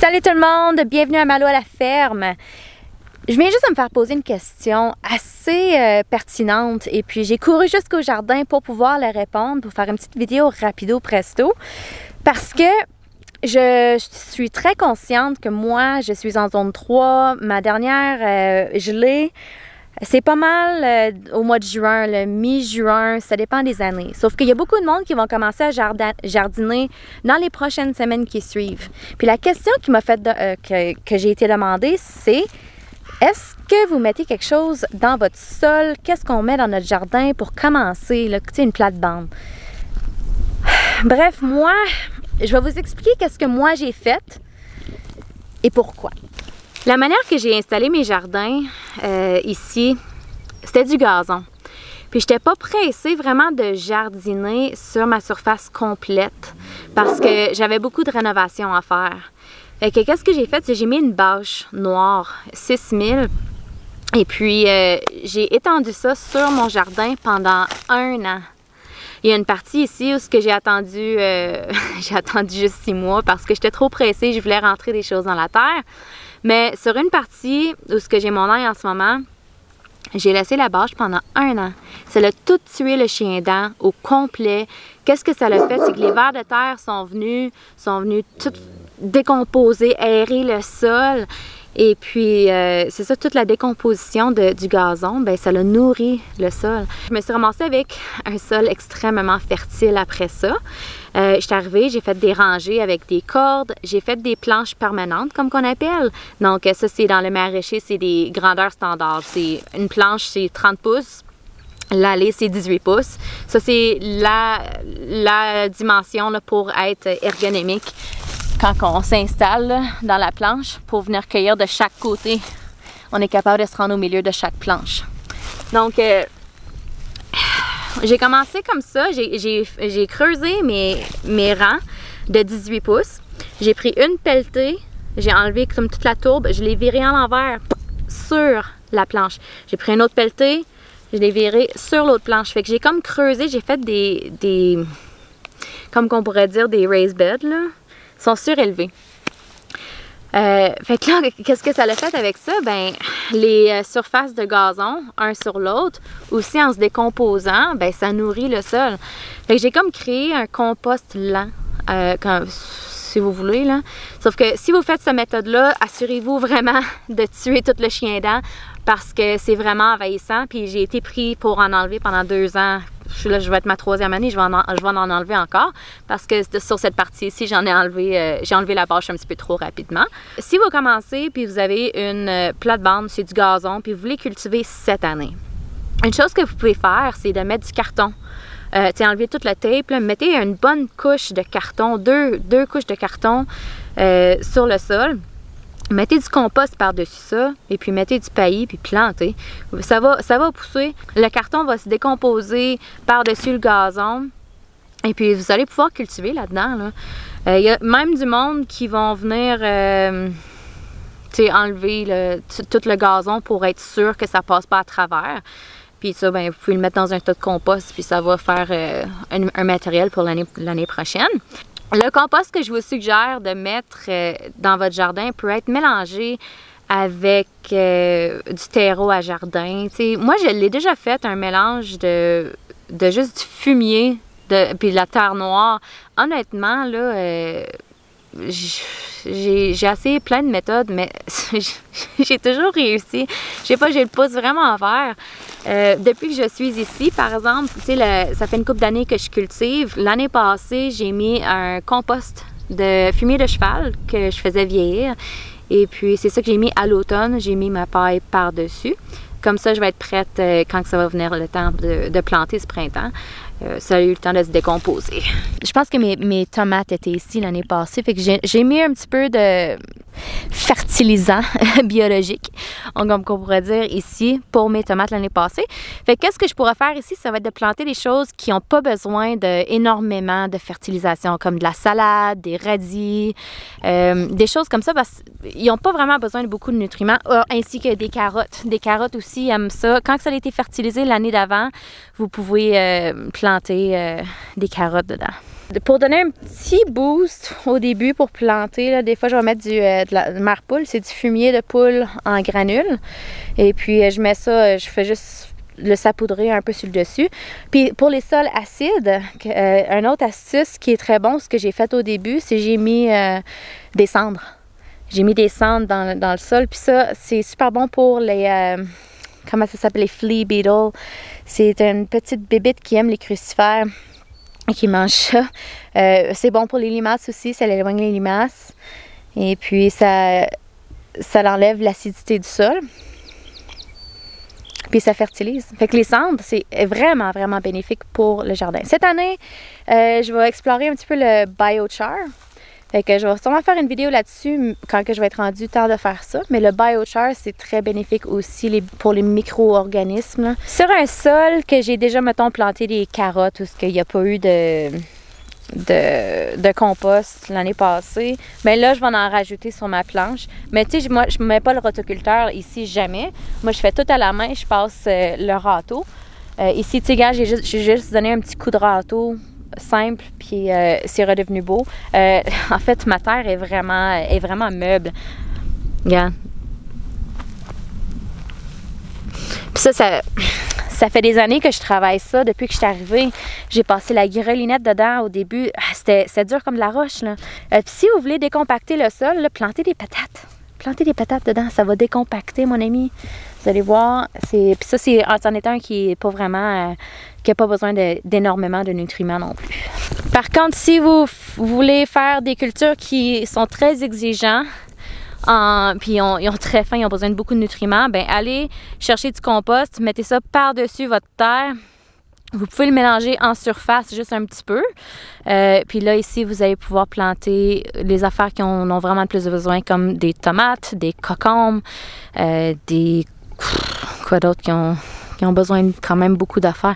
Salut tout le monde, bienvenue à Malo à la ferme. Je viens juste de me faire poser une question assez pertinente et puis j'ai couru jusqu'au jardin pour pouvoir la répondre, pour faire une petite vidéo rapido presto parce que je suis très consciente que moi, je suis en zone 3, ma dernière gelée, c'est pas mal au mois de juin, le mi-juin, ça dépend des années. Sauf qu'il y a beaucoup de monde qui vont commencer à jardiner dans les prochaines semaines qui suivent. Puis la question qui m'a fait que j'ai été demandée, c'est est-ce que vous mettez quelque chose dans votre sol? Qu'est-ce qu'on met dans notre jardin pour commencer, là, tu sais, une plate-bande? Bref, moi, je vais vous expliquer qu'est-ce que moi j'ai fait et pourquoi. La manière que j'ai installé mes jardins ici, c'était du gazon. Puis j'étais pas pressée vraiment de jardiner sur ma surface complète parce que j'avais beaucoup de rénovation à faire. Fait que qu'est-ce que j'ai fait, c'est que j'ai mis une bâche noire 6000 et puis j'ai étendu ça sur mon jardin pendant 1 an. Il y a une partie ici où j'ai attendu, j'ai attendu juste 6 mois parce que j'étais trop pressée, je voulais rentrer des choses dans la terre. Mais sur une partie où j'ai mon œil en ce moment, j'ai laissé la bâche pendant 1 an. Ça l'a tout tué le chien dent au complet. Qu'est-ce que ça l'a fait? C'est que les vers de terre sont venus tout décomposer, aérer le sol. Et puis, c'est ça, toute la décomposition du gazon, ben ça l'a nourri le sol. Je me suis ramassée avec un sol extrêmement fertile après ça. Je suis arrivée, j'ai fait des rangées avec des cordes, j'ai fait des planches permanentes, comme qu'on appelle. Donc, ça, c'est dans le maraîcher, c'est des grandeurs standards. C'est une planche, c'est 30 pouces. L'allée, c'est 18 pouces. Ça, c'est la dimension là, pour être ergonomique. Quand on s'installe dans la planche pour venir cueillir de chaque côté, on est capable de se rendre au milieu de chaque planche. Donc, j'ai commencé comme ça. J'ai creusé mes rangs de 18 pouces. J'ai pris une pelletée, j'ai enlevé comme toute la tourbe, je l'ai virée à l'envers sur la planche. J'ai pris une autre pelletée, je l'ai virée sur l'autre planche. Fait que j'ai comme creusé, j'ai fait des comme qu'on pourrait dire, des raised beds, là. Sont surélevés. Fait que là, qu'est-ce que ça l'a fait avec ça? Ben, les surfaces de gazon, un sur l'autre, aussi en se décomposant, ben, ça nourrit le sol. Fait que j'ai comme créé un compost lent, si vous voulez, là. Sauf que si vous faites cette méthode-là, assurez-vous vraiment de tuer tout le chien dent parce que c'est vraiment envahissant. Puis j'ai été pris pour en enlever pendant 2 ans. Là, je vais être ma 3e année, je vais en enlever encore parce que sur cette partie-ci, j'ai enlevé la bâche un petit peu trop rapidement. Si vous commencez puis vous avez une plate-bande, c'est du gazon, puis vous voulez cultiver cette année, une chose que vous pouvez faire, c'est de mettre du carton. Enlevez toute la tape, là, mettez une bonne couche de carton, deux couches de carton sur le sol. Mettez du compost par-dessus ça, et puis mettez du paillis, puis plantez. Ça va pousser. Le carton va se décomposer par-dessus le gazon, et puis vous allez pouvoir cultiver là-dedans. Il y a même du monde qui vont venir enlever tout le gazon pour être sûr que ça passe pas à travers. Puis ça, ben, vous pouvez le mettre dans un tas de compost, puis ça va faire un matériel pour l'année prochaine. Le compost que je vous suggère de mettre dans votre jardin peut être mélangé avec du terreau à jardin. T'sais, moi, je l'ai déjà fait, un mélange de juste du fumier puis de la terre noire. Honnêtement, là, j'ai essayé plein de méthodes, mais j'ai toujours réussi. Je sais pas, j'ai le pouce vraiment vert. Depuis que je suis ici, par exemple, ça fait une couple d'années que je cultive. L'année passée, j'ai mis un compost de fumier de cheval que je faisais vieillir. Et puis, c'est ça que j'ai mis à l'automne. J'ai mis ma paille par-dessus. Comme ça, je vais être prête quand ça va venir le temps de planter ce printemps. Ça a eu le temps de se décomposer. Je pense que mes tomates étaient ici l'année passée, fait que j'ai mis un petit peu de fertilisant biologique, comme on pourrait dire ici, pour mes tomates l'année passée. Fait que qu'est-ce que je pourrais faire ici, ça va être de planter des choses qui n'ont pas besoin d'énormément de fertilisation, comme de la salade, des radis, des choses comme ça, parce qu'ils n'ont pas vraiment besoin de beaucoup de nutriments, ainsi que des carottes. Des carottes aussi aiment ça. Quand ça a été fertilisé l'année d'avant, vous pouvez planter des carottes dedans. Pour donner un petit boost au début pour planter, là, des fois je vais mettre de la mère poule, c'est du fumier de poule en granules. Et puis je mets ça, je fais juste le saupoudrer un peu sur le dessus. Puis pour les sols acides, un autre astuce qui est très bon, ce que j'ai fait au début, c'est j'ai mis des cendres. J'ai mis des cendres dans le sol, puis ça, c'est super bon pour les... comment ça s'appelle? Les flea beetles. C'est une petite bébite qui aime les crucifères et qui mange ça. C'est bon pour les limaces aussi, ça éloigne les limaces. Et puis ça enlève l'acidité du sol. Puis ça fertilise. Fait que les cendres, c'est vraiment, vraiment bénéfique pour le jardin. Cette année, je vais explorer un petit peu le biochar. Fait que je vais sûrement faire une vidéo là-dessus quand que je vais être rendu temps de faire ça. Mais le biochar, c'est très bénéfique aussi pour les micro-organismes. Sur un sol que j'ai déjà, mettons, planté des carottes ou ce qu'il n'y a pas eu de compost l'année passée, mais là je vais en rajouter sur ma planche. Mais tu sais, moi je ne mets pas le rotoculteur ici, jamais. Moi je fais tout à la main, je passe le râteau. Ici, tu sais, gars, j'ai juste donné un petit coup de râteau simple, puis c'est redevenu beau. En fait, ma terre est vraiment meuble. Regarde. Puis ça fait des années que je travaille ça. Depuis que je suis arrivée, j'ai passé la grelinette dedans au début. C'était dur comme de la roche, là. Puis si vous voulez décompacter le sol, là, plantez des patates. Plantez des patates dedans, ça va décompacter, mon ami. Vous allez voir. Puis ça, c'est un qui est pas vraiment... qui n'a pas besoin d'énormément de nutriments non plus. Par contre, si vous voulez faire des cultures qui sont très exigeantes, puis ils ont très faim, ils ont besoin de beaucoup de nutriments, ben allez chercher du compost, mettez ça par-dessus votre terre. Vous pouvez le mélanger en surface juste un petit peu. Puis là, ici, vous allez pouvoir planter les affaires qui en ont vraiment le plus besoin, comme des tomates, des concombres, quoi d'autre qui ont besoin de quand même beaucoup d'affaires.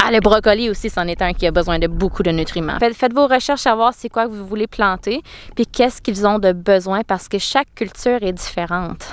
Ah, le brocoli aussi, c'en est un qui a besoin de beaucoup de nutriments. Faites vos recherches à voir c'est quoi que vous voulez planter, puis qu'est-ce qu'ils ont de besoin, parce que chaque culture est différente.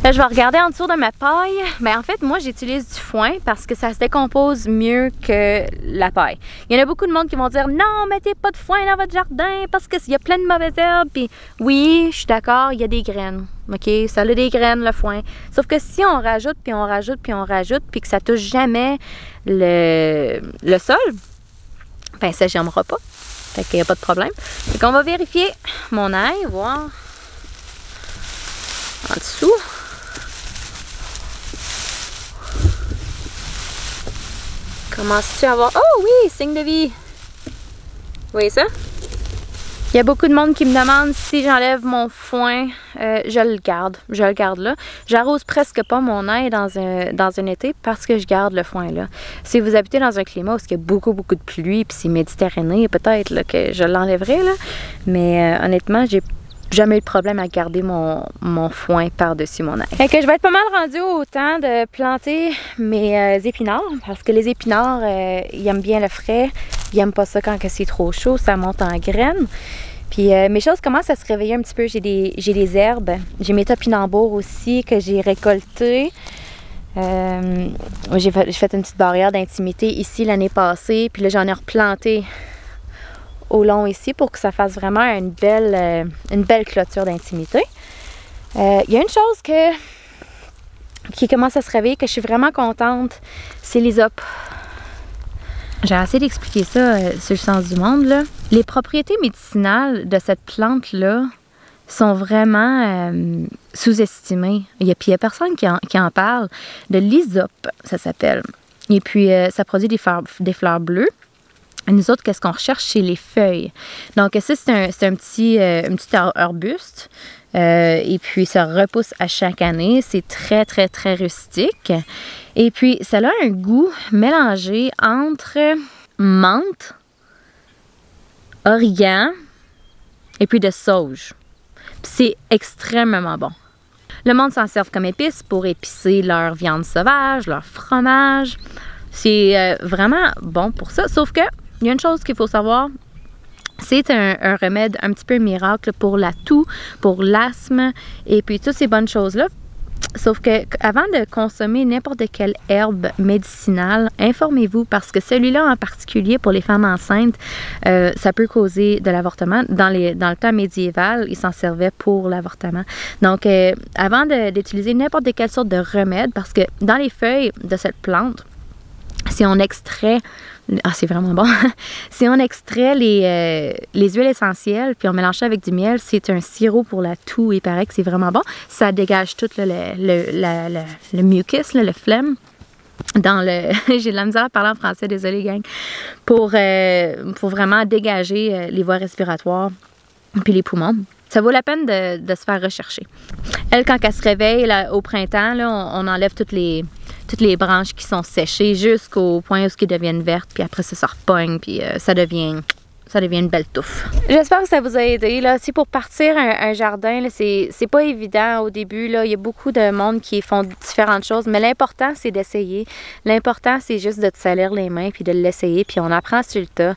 Là, je vais regarder en dessous de ma paille. Mais en fait, moi, j'utilise du foin parce que ça se décompose mieux que la paille. Il y en a beaucoup de monde qui vont dire « Non, mettez pas de foin dans votre jardin parce qu'il y a plein de mauvaises herbes. » Puis oui, je suis d'accord, il y a des graines. OK? Ça a des graines, le foin. Sauf que si on rajoute, puis on rajoute, puis on rajoute, puis que ça touche jamais le sol, ben ça germera pas. Fait qu'il n'y a pas de problème. Fait qu'on va vérifier mon ail, voir en dessous. Commences-tu à voir... Oh oui, signe de vie! Vous voyez ça? Il y a beaucoup de monde qui me demande si j'enlève mon foin. Je le garde. Je le garde là. J'arrose presque pas mon ail dans un été parce que je garde le foin là. Si vous habitez dans un climat où il y a beaucoup de pluie puis c'est méditerranéen, peut-être que je l'enlèverai là. Mais honnêtement, j'ai jamais eu de problème à garder mon foin par-dessus mon ail. Fait que je vais être pas mal rendue au temps de planter mes épinards parce que les épinards, ils aiment bien le frais. Ils n'aiment pas ça quand c'est trop chaud, ça monte en graines. Puis mes choses commencent à se réveiller un petit peu. J'ai des herbes. J'ai mes topinambours aussi que j'ai récoltés. J'ai fait une petite barrière d'intimité ici l'année passée. Puis là, j'en ai replanté au long ici pour que ça fasse vraiment une belle clôture d'intimité. Il y a une chose qui commence à se réveiller, que je suis vraiment contente, c'est l'hysope. J'ai essayé d'expliquer ça sur le sens du monde, là. Les propriétés médicinales de cette plante-là sont vraiment sous-estimées. Puis il n'y a personne qui en parle. De l'hysope, ça s'appelle. Et puis, ça produit des fleurs bleues. Et nous autres, qu'est-ce qu'on recherche? C'est les feuilles. Donc, ça, c'est un petit arbuste. Et puis, ça repousse à chaque année. C'est très, très, très rustique. Et puis, ça a un goût mélangé entre menthe, origan et puis de sauge. C'est extrêmement bon. Le monde s'en sert comme épice pour épicer leur viande sauvage, leur fromage. C'est vraiment bon pour ça. Sauf que, il y a une chose qu'il faut savoir, c'est un remède un petit peu miracle pour la toux, pour l'asthme et puis toutes ces bonnes choses-là. Sauf que avant de consommer n'importe quelle herbe médicinale, informez-vous parce que celui-là en particulier pour les femmes enceintes, ça peut causer de l'avortement. Dans le temps médiéval, ils s'en servaient pour l'avortement. Donc, avant d'utiliser n'importe quelle sorte de remède, parce que dans les feuilles de cette plante, si on extrait, c'est vraiment bon, si on extrait les huiles essentielles puis on mélange ça avec du miel, c'est un sirop pour la toux, il paraît que c'est vraiment bon. Ça dégage tout le mucus, le phlegme. J'ai de la misère à parler en français, désolé gang, pour vraiment dégager les voies respiratoires puis les poumons. Ça vaut la peine de se faire rechercher. Elle, quand elle se réveille là, au printemps, là, on enlève toutes les branches qui sont séchées jusqu'au point où elles deviennent vertes, puis après ça repogne, puis ça devient une belle touffe. J'espère que ça vous a aidé. Là. Si pour partir un jardin, c'est pas évident au début. Là. Il y a beaucoup de monde qui font différentes choses, mais l'important, c'est d'essayer. L'important, c'est juste de te salir les mains puis de l'essayer, puis on apprend sur le tas.